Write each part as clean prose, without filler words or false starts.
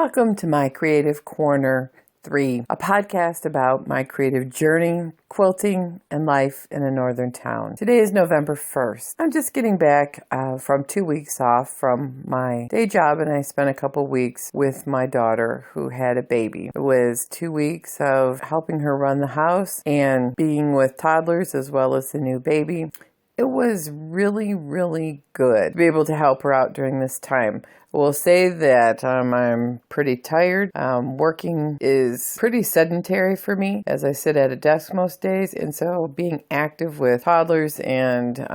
Welcome to my Creative Corner 3, a podcast about my creative journey, quilting, and life in a northern town. Today is November 1st. I'm just getting back from 2 weeks off from my day job, and I spent a couple weeks with my daughter who had a baby. It was 2 weeks of helping her run the house and being with toddlers as well as the new baby. It was really, really good to be able to help her out during this time. I will say that I'm pretty tired. Working is pretty sedentary for me as I sit at a desk most days. And so being active with toddlers and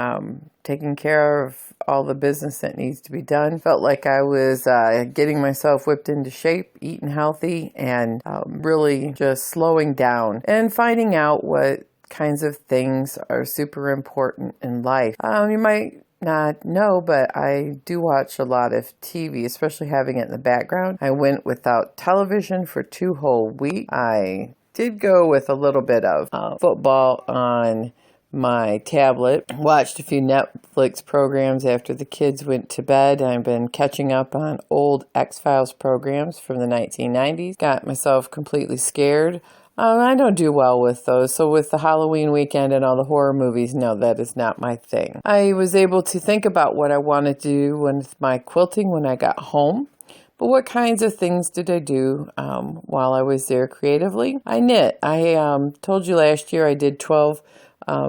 taking care of all the business that needs to be done felt like I was getting myself whipped into shape, eating healthy, and really just slowing down and finding out what kinds of things are super important in life. You might not know, but I do watch a lot of TV, especially having it in the background. I went without television for 2 whole weeks. I did go with a little bit of football on my tablet, watched a few Netflix programs after the kids went to bed. I've been catching up on old X-Files programs from the 1990s. Got myself completely scared. I don't do well with those. So with the Halloween weekend and all the horror movies, no, that is not my thing. I was able to think about what I wanted to do with my quilting when I got home. But what kinds of things did I do while I was there creatively? I knit. I told you last year I did 12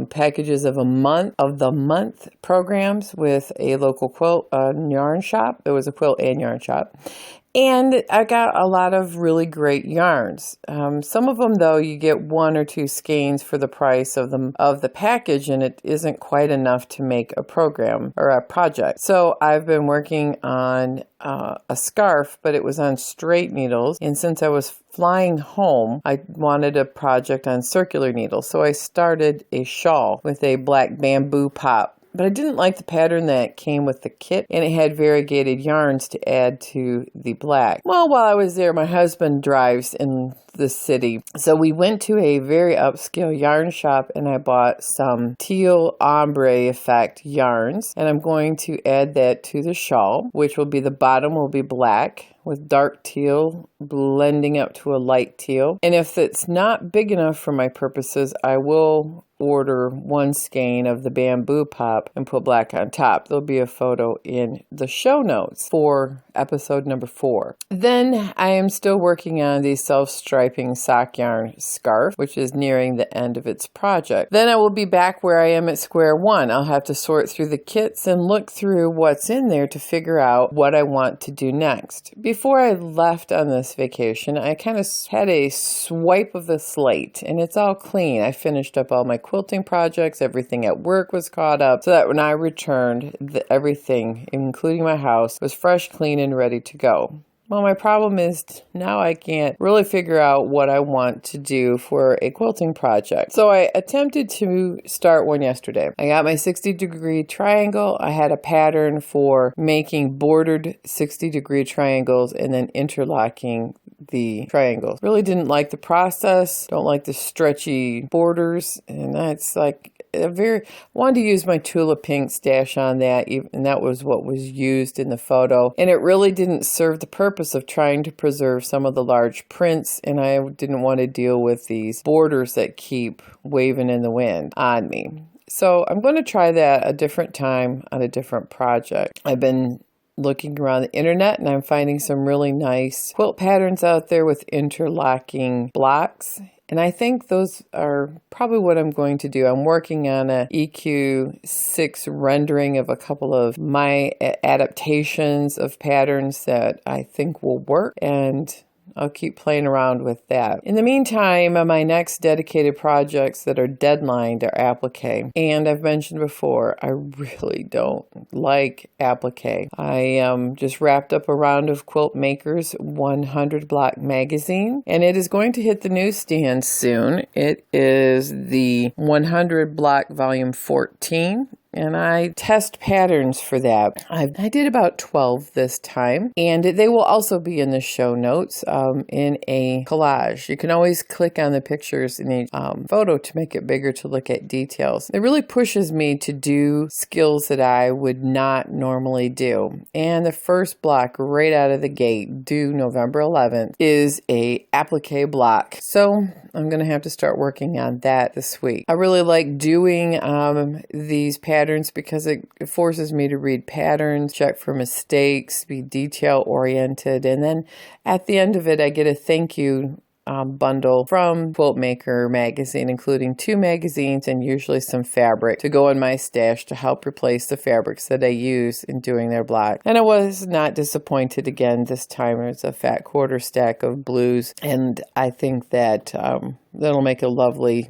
packages of the month programs with a local quilt yarn shop. It was a quilt and yarn shop. And I got a lot of really great yarns. Some of them, though, you get 1 or 2 skeins for the price of the package, and it isn't quite enough to make a program or a project. So I've been working on a scarf, but it was on straight needles. And since I was flying home, I wanted a project on circular needles. So I started a shawl with a black bamboo pop. But I didn't like the pattern that came with the kit, and it had variegated yarns to add to the black. Well, while I was there, my husband drives in the city. So we went to a very upscale yarn shop, and I bought some teal ombre effect yarns, and I'm going to add that to the shawl, which will be the bottom will be black with dark teal blending up to a light teal. And if it's not big enough for my purposes, I will order 1 skein of the bamboo pop and put black on top. There'll be a photo in the show notes for episode number 4. Then I am still working on the self-striping sock yarn scarf, which is nearing the end of its project. Then I will be back where I am at square one. I'll have to sort through the kits and look through what's in there to figure out what I want to do next. Before I left on this vacation, I kind of had a swipe of the slate, and it's all clean. I finished up all my quilting projects, everything at work was caught up, so that when I returned, everything, including my house, was fresh, clean, and ready to go. Well, my problem is now I can't really figure out what I want to do for a quilting project. So I attempted to start one yesterday. I got my 60-degree triangle. I had a pattern for making bordered 60-degree triangles and then interlocking the triangles. Really didn't like the process. Don't like the stretchy borders. And that's like wanted to use my Tula Pink stash on that, and that was what was used in the photo. And it really didn't serve the purpose of trying to preserve some of the large prints, and I didn't want to deal with these borders that keep waving in the wind on me. So I'm going to try that a different time on a different project. I've been looking around the internet, and I'm finding some really nice quilt patterns out there with interlocking blocks. And I think those are probably what I'm going to do. I'm working on a EQ6 rendering of a couple of my adaptations of patterns that I think will work, and I'll keep playing around with that. In the meantime, my next dedicated projects that are deadlined are applique. And I've mentioned before, I really don't like applique. I just wrapped up a round of Quilt Maker's 100 block magazine, and it is going to hit the newsstand soon. It is the 100 block volume 14. and I test patterns for that. I did about 12 this time, and they will also be in the show notes in a collage. You can always click on the pictures in a photo to make it bigger to look at details. It really pushes me to do skills that I would not normally do. And the first block right out of the gate, due November 11th, is a applique block. So I'm going to have to start working on that this week. I really like doing these patterns because it forces me to read patterns, check for mistakes, be detail oriented, and then at the end of it, I get a thank you bundle from Quilt Maker magazine, including 2 magazines and usually some fabric to go in my stash to help replace the fabrics that I use in doing their block. And I was not disappointed again this time. It's a fat quarter stack of blues, and I think that that'll make a lovely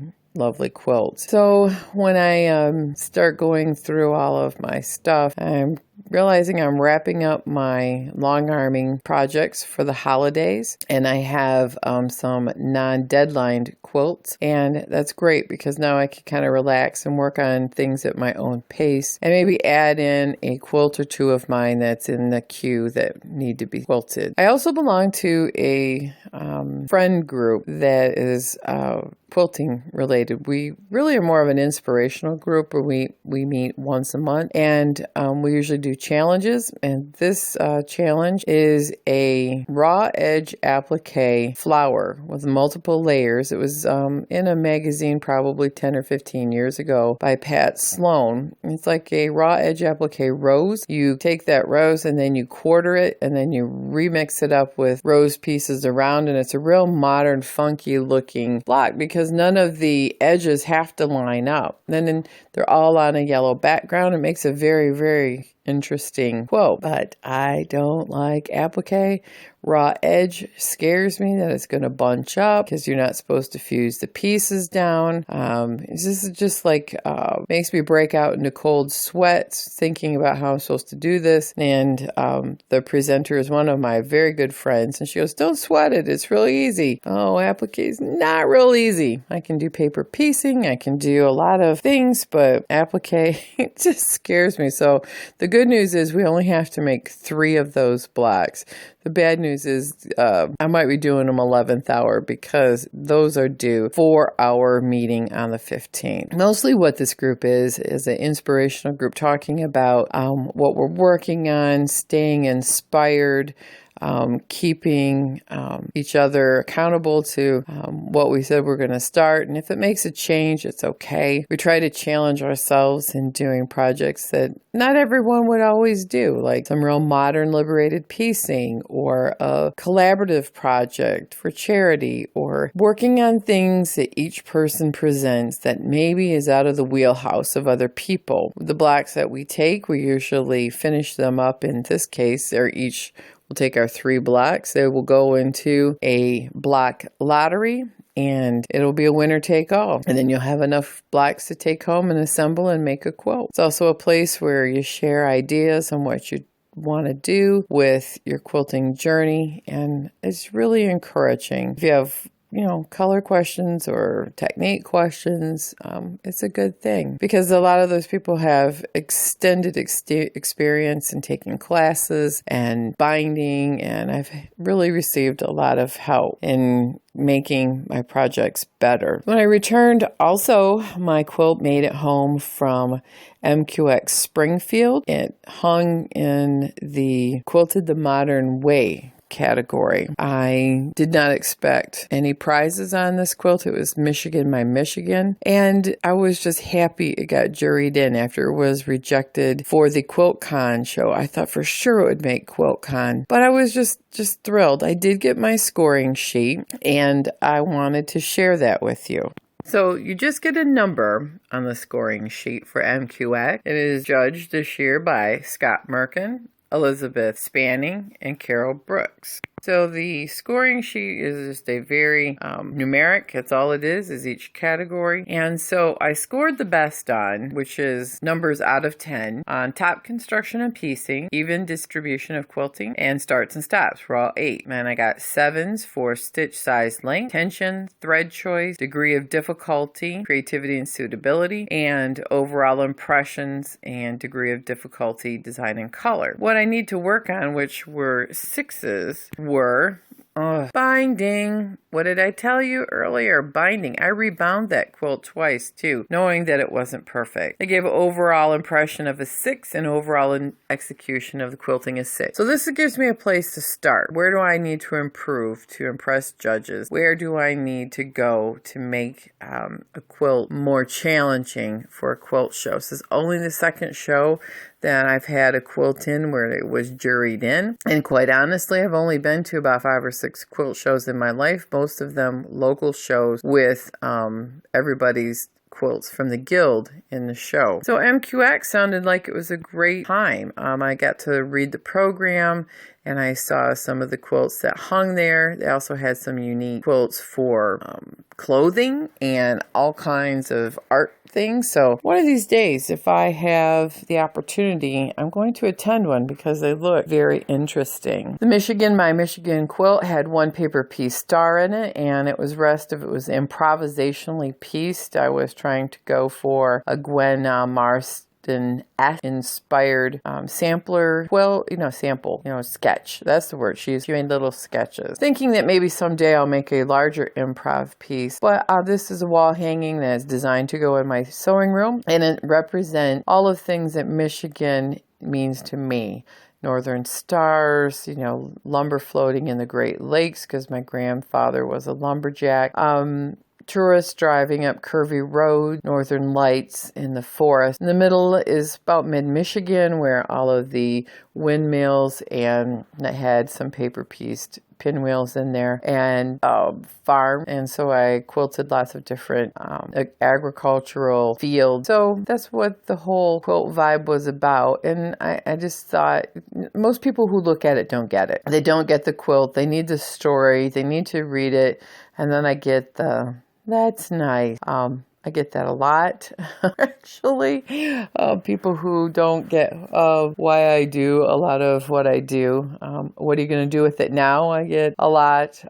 quilt. So when I start going through all of my stuff, I'm realizing I'm wrapping up my long arming projects for the holidays, and I have some non-deadlined quilts, and that's great because now I can kind of relax and work on things at my own pace and maybe add in a quilt or 2 of mine that's in the queue that need to be quilted. I also belong to a friend group that is quilting related. We really are more of an inspirational group where we meet once a month, and we usually do challenges, and this challenge is a raw edge applique flower with multiple layers. It was in a magazine probably 10 or 15 years ago by Pat Sloan. It's like a raw edge applique rose. You take that rose and then you quarter it and then you remix it up with rose pieces around, and it's a real modern, funky looking block because none of the edges have to line up. Then they're all on a yellow background. It makes a very, very interesting quilt, but I don't like applique. Raw edge scares me that it's going to bunch up because you're not supposed to fuse the pieces down. This is just like makes me break out into cold sweats thinking about how I'm supposed to do this. And the presenter is one of my very good friends, and she goes, "Don't sweat it. It's really easy." Oh, applique is not real easy. I can do paper piecing. I can do a lot of things, but applique it just scares me. So the good news is we only have to make 3 of those blocks. The bad news is I might be doing them 11th hour because those are due for our meeting on the 15th. Mostly what this group is an inspirational group talking about what we're working on, staying inspired, keeping each other accountable to what we said we're going to start. And if it makes a change, it's okay. We try to challenge ourselves in doing projects that not everyone would always do, like some real modern liberated piecing or a collaborative project for charity, or working on things that each person presents that maybe is out of the wheelhouse of other people. The blocks that we take, we usually finish them up. In this case, they're each we'll take our 3 blocks. They will go into a block lottery, and it'll be a winner take all. And then you'll have enough blocks to take home and assemble and make a quilt. It's also a place where you share ideas on what you want to do with your quilting journey, and it's really encouraging. If you have color questions or technique questions, it's a good thing because a lot of those people have extended experience in taking classes and binding, and I've really received a lot of help in making my projects better. When I returned, also, my quilt made it home from MQX Springfield. It hung in the Quilted the Modern Way category. I did not expect any prizes on this quilt. It was Michigan, my Michigan, and I was just happy it got juried in after it was rejected for the QuiltCon show. I thought for sure it would make QuiltCon, but I was just thrilled. I did get my scoring sheet, and I wanted to share that with you. So you just get a number on the scoring sheet for MQX. It is judged this year by Scott Merkin, Elizabeth Spanning, and Carol Brooks. So the scoring sheet is just a very numeric. That's all it is each category. And so I scored the best on, which is numbers out of 10, on top construction and piecing, even distribution of quilting, and starts and stops for all 8. And I got 7s for stitch size length, tension, thread choice, degree of difficulty, creativity and suitability, and overall impressions and degree of difficulty, design and color. What I need to work on, which were 6s, were binding. What did I tell you earlier? Binding. I rebound that quilt twice too, knowing that it wasn't perfect. I gave an overall impression of a 6 and overall execution of the quilting is 6. So this gives me a place to start. Where do I need to improve to impress judges? Where do I need to go to make a quilt more challenging for a quilt show? This is only the second show that I've had a quilt in where it was juried in. And quite honestly, I've only been to about 5 or 6 quilt shows in my life, most of them local shows with everybody's quilts from the guild in the show. So MQX sounded like it was a great time. I got to read the program and I saw some of the quilts that hung there. They also had some unique quilts for clothing and all kinds of art things. So one of these days, if I have the opportunity, I'm going to attend one because they look very interesting. My Michigan quilt had one paper piece star in it, and it was rest of it was improvisationally pieced. I was trying to go for a Gwen Marston inspired sampler sketch. That's the word. She's doing little sketches, thinking that maybe someday I'll make a larger improv piece. But this is a wall hanging that is designed to go in my sewing room, and it represents all of things that Michigan means to me. Northern stars, lumber floating in the Great Lakes because my grandfather was a lumberjack. Tourists driving up curvy road, northern lights in the forest. In the middle is about mid-Michigan, where all of the windmills and it had some paper-pieced pinwheels in there, and farm. And so I quilted lots of different agricultural fields. So that's what the whole quilt vibe was about. And I just thought most people who look at it don't get it. They don't get the quilt. They need the story. They need to read it. And then I get that's nice. I get that a lot, actually. People who don't get why I do a lot of what I do. What are you going to do with it now? I get a lot.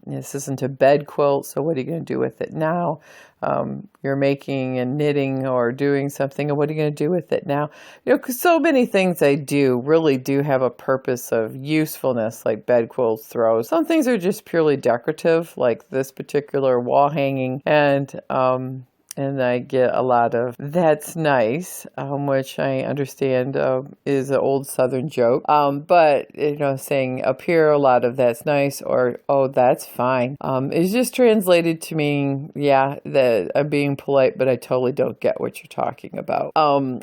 This isn't a bed quilt, so what are you going to do with it now? You're making and knitting or doing something, and what are you going to do with it now? Because so many things I do really do have a purpose of usefulness, like bed quilts, throws. Some things are just purely decorative, like this particular wall hanging, and I get a lot of "that's nice," which I understand is an old Southern joke. But saying up here a lot of "that's nice" or "oh, that's fine" is just translated to mean, that I'm being polite, but I totally don't get what you're talking about.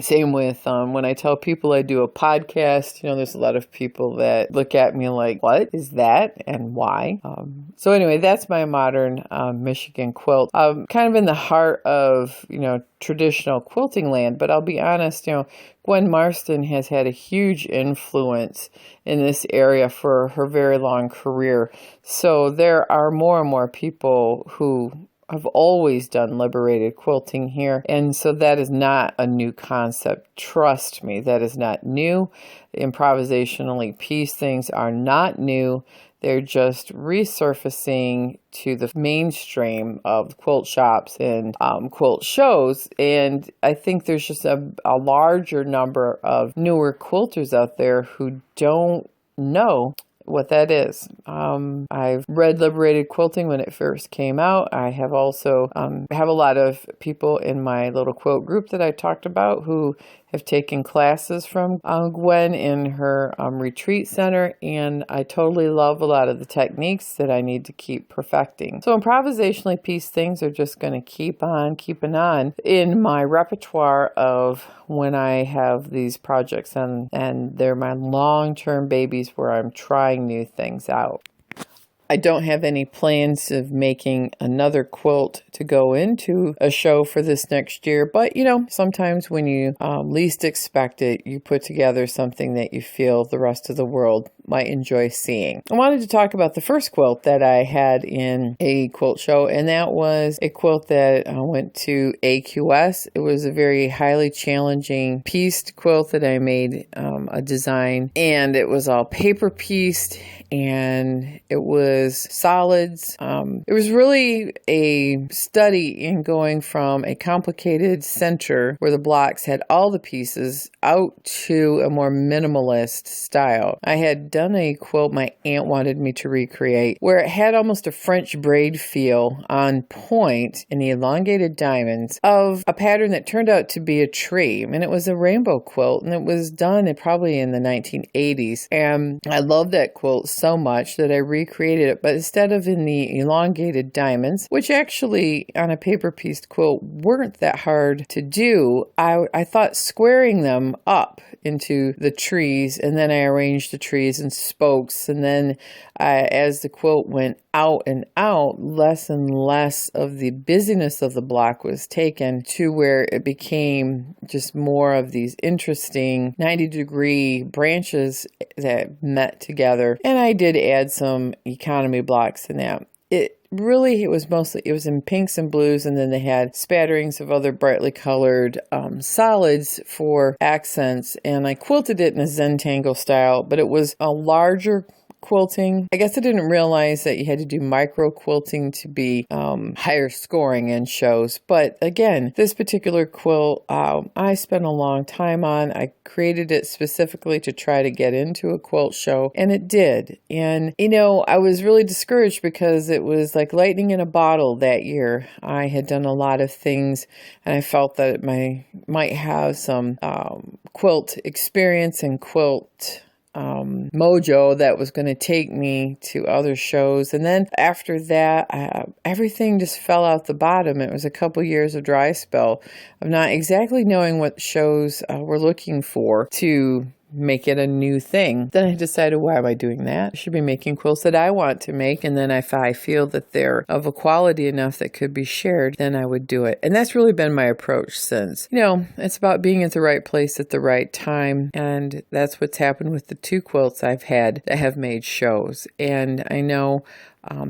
Same with when I tell people I do a podcast. There's a lot of people that look at me like, "What is that and why?" So anyway, that's my modern Michigan quilt. Kind of in the heart of traditional quilting land, but I'll be honest, Gwen Marston has had a huge influence in this area for her very long career. So there are more and more people who have always done liberated quilting here, and so that is not a new concept. Trust me, that is not new. Improvisationally pieced things are not new. They're just resurfacing to the mainstream of quilt shops and quilt shows. And I think there's just a larger number of newer quilters out there who don't know what that is. I've read Liberated Quilting when it first came out. I have also have a lot of people in my little quilt group that I talked about who have taken classes from Gwen in her retreat center, and I totally love a lot of the techniques that I need to keep perfecting. So improvisationally pieced things are just going to keep on keeping on in my repertoire of when I have these projects, and they're my long-term babies where I'm trying new things out. I don't have any plans of making another quilt to go into a show for this next year, but sometimes when you least expect it, you put together something that you feel the rest of the world might enjoy seeing. I wanted to talk about the first quilt that I had in a quilt show, and that was a quilt that went to AQS. It was a very highly challenging pieced quilt that I made a design, and it was all paper pieced, and it was solids. It was really a study in going from a complicated center where the blocks had all the pieces out to a more minimalist style. I had done a quilt my aunt wanted me to recreate where it had almost a French braid feel on point in the elongated diamonds of a pattern that turned out to be a tree. And it was a rainbow quilt, and it was done probably in the 1980s. And I love that quilt so much that I recreated it, but instead of in the elongated diamonds, which actually on a paper pieced quilt weren't that hard to do, I thought squaring them up into the trees, and then I arranged the trees in spokes, and then as the quilt went out and out, less and less of the busyness of the block was taken to where it became just more of these interesting 90-degree branches that met together. And I did add some economy blocks in that. It was in pinks and blues, and then they had spatterings of other brightly colored solids for accents, and I quilted it in a Zentangle style, but it was a larger quilting. I guess I didn't realize that you had to do micro quilting to be higher scoring in shows. But again, this particular quilt, I spent a long time on. I created it specifically to try to get into a quilt show, and it did. And, I was really discouraged because it was like lightning in a bottle that year. I had done a lot of things, and I felt that it might have some quilt experience and quilt mojo that was going to take me to other shows. And then after that, everything just fell out the bottom. It was a couple years of dry spell of not exactly knowing what shows we're looking for to make it a new thing. Then I decided, why am I doing that? I should be making quilts that I want to make. And then if I feel that they're of a quality enough that could be shared, then I would do it. And that's really been my approach since. It's about being at the right place at the right time. And that's what's happened with the two quilts I've had that have made shows. And I know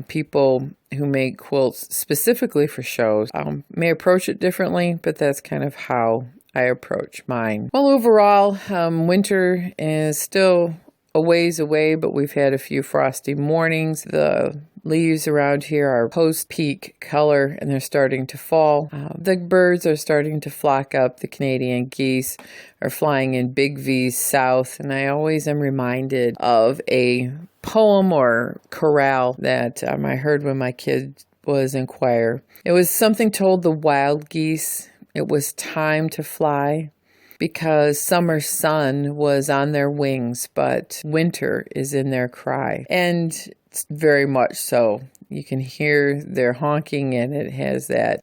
people who make quilts specifically for shows may approach it differently, but that's kind of how I approach mine. Well, overall, winter is still a ways away, but we've had a few frosty mornings. The leaves around here are post-peak color, and they're starting to fall. The birds are starting to flock up. The Canadian geese are flying in big V's south, and I always am reminded of a poem or chorale that I heard when my kid was in choir. It was something told the wild geese it was time to fly, because summer sun was on their wings, but winter is in their cry. And it's very much so. You can hear their honking, and it has that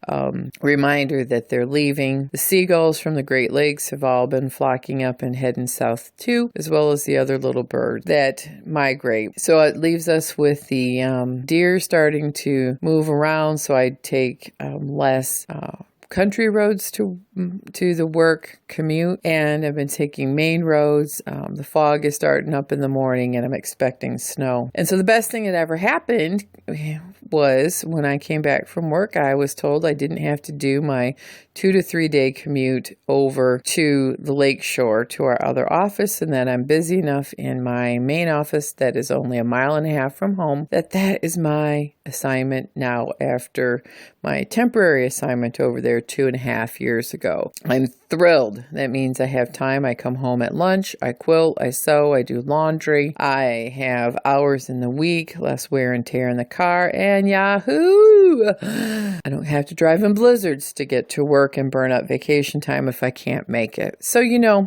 reminder that they're leaving. The seagulls from the Great Lakes have all been flocking up and heading south too, as well as the other little birds that migrate. So it leaves us with the deer starting to move around, so I take less country roads to the work commute, and I've been taking main roads. The fog is starting up in the morning, and I'm expecting snow. And so the best thing that ever happened was when I came back from work, I was told I didn't have to do my 2 to 3 day commute over to the lake shore to our other office, and that I'm busy enough in my main office that is only 1.5 miles from home that is my assignment now after my temporary assignment over there 2.5 years ago. I'm thrilled. That means I have time. I come home at lunch, I quilt, I sew, I do laundry. I have hours in the week, less wear and tear in the car, and yahoo! I don't have to drive in blizzards to get to work and burn up vacation time if I can't make it. So,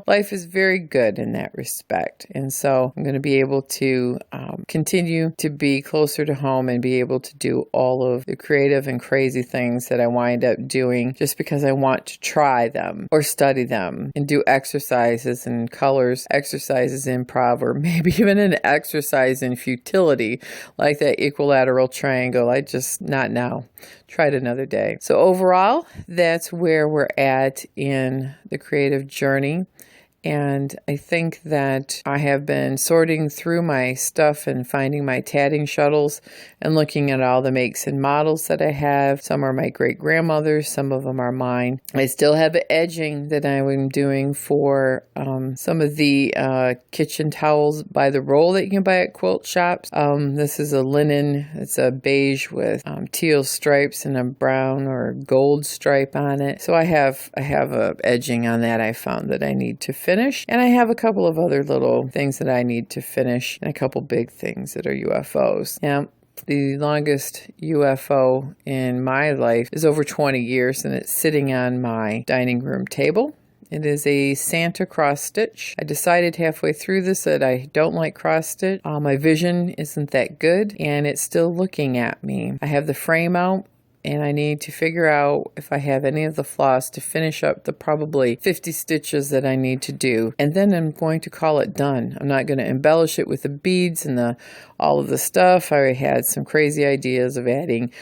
life is very good in that respect. And so I'm going to be able to continue to be closer to home and be able to do all of the creative and crazy things that I wind up doing just because I want to try them or study them and do exercises and colors, exercises improv, or maybe even an exercise in futility, like that equilateral triangle. Not now. Try it another day. So overall, that's where we're at in the creative journey. And I think that I have been sorting through my stuff and finding my tatting shuttles and looking at all the makes and models that I have. Some are my great-grandmother's, some of them are mine. I still have edging that I'm doing for some of the kitchen towels by the roll that you can buy at quilt shops. This is a linen. It's a beige with teal stripes and a brown or gold stripe on it. So I have a edging on that I found that I need to finish. And I have a couple of other little things that I need to finish and a couple big things that are UFOs. Now, the longest UFO in my life is over 20 years, and it's sitting on my dining room table. It is a Santa cross stitch. I decided halfway through this that I don't like cross stitch. My vision isn't that good, and it's still looking at me. I have the frame out, and I need to figure out if I have any of the floss to finish up the probably 50 stitches that I need to do. And then I'm going to call it done. I'm not going to embellish it with the beads and all of the stuff. I had some crazy ideas of adding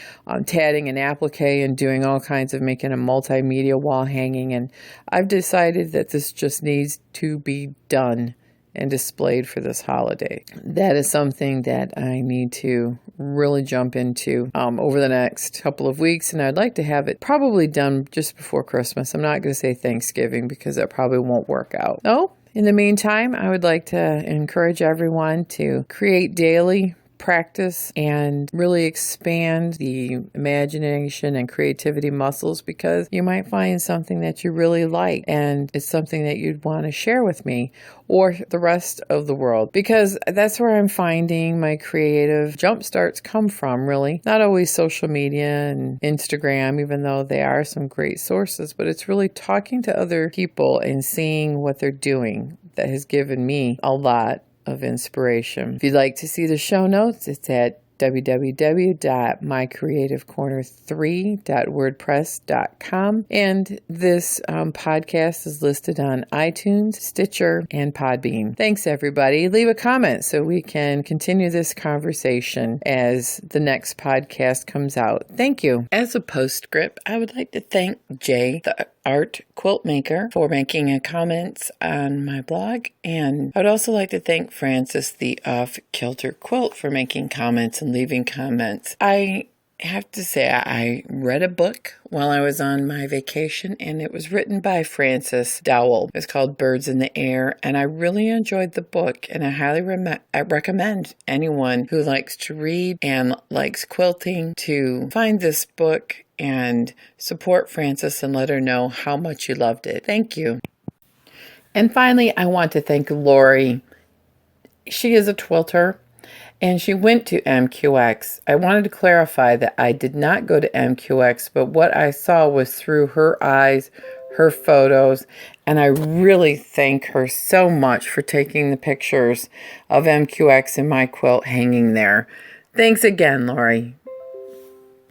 tatting and applique and doing all kinds of making a multimedia wall hanging. And I've decided that this just needs to be done and displayed for this holiday. That is something that I need to really jump into over the next couple of weeks, and I'd like to have it probably done just before Christmas. I'm not going to say Thanksgiving because that probably won't work out. So, in the meantime, I would like to encourage everyone to create daily, practice, and really expand the imagination and creativity muscles, because you might find something that you really like and it's something that you'd want to share with me or the rest of the world, because that's where I'm finding my creative jump starts come from, really. Not always social media and Instagram, even though they are some great sources, but it's really talking to other people and seeing what they're doing that has given me a lot of inspiration. If you'd like to see the show notes, it's at www.mycreativecorner3.wordpress.com. And this podcast is listed on iTunes, Stitcher, and Podbean. Thanks, everybody. Leave a comment so we can continue this conversation as the next podcast comes out. Thank you. As a postscript, I would like to thank Jay, the art quilt maker, for making comments on my blog. And I would also like to thank Francis, the off-kilter quilt, for making comments and leaving comments. I have to say, I read a book while I was on my vacation, and it was written by Francis Dowell. It's called Birds in the Air, and I really enjoyed the book, and I highly recommend anyone who likes to read and likes quilting to find this book and support Francis and let her know how much you loved it. Thank you. And finally, I want to thank Lori. She is a twilter, and she went to MQX. I wanted to clarify that I did not go to MQX, but what I saw was through her eyes, her photos, and I really thank her so much for taking the pictures of MQX and my quilt hanging there. Thanks again, Lori.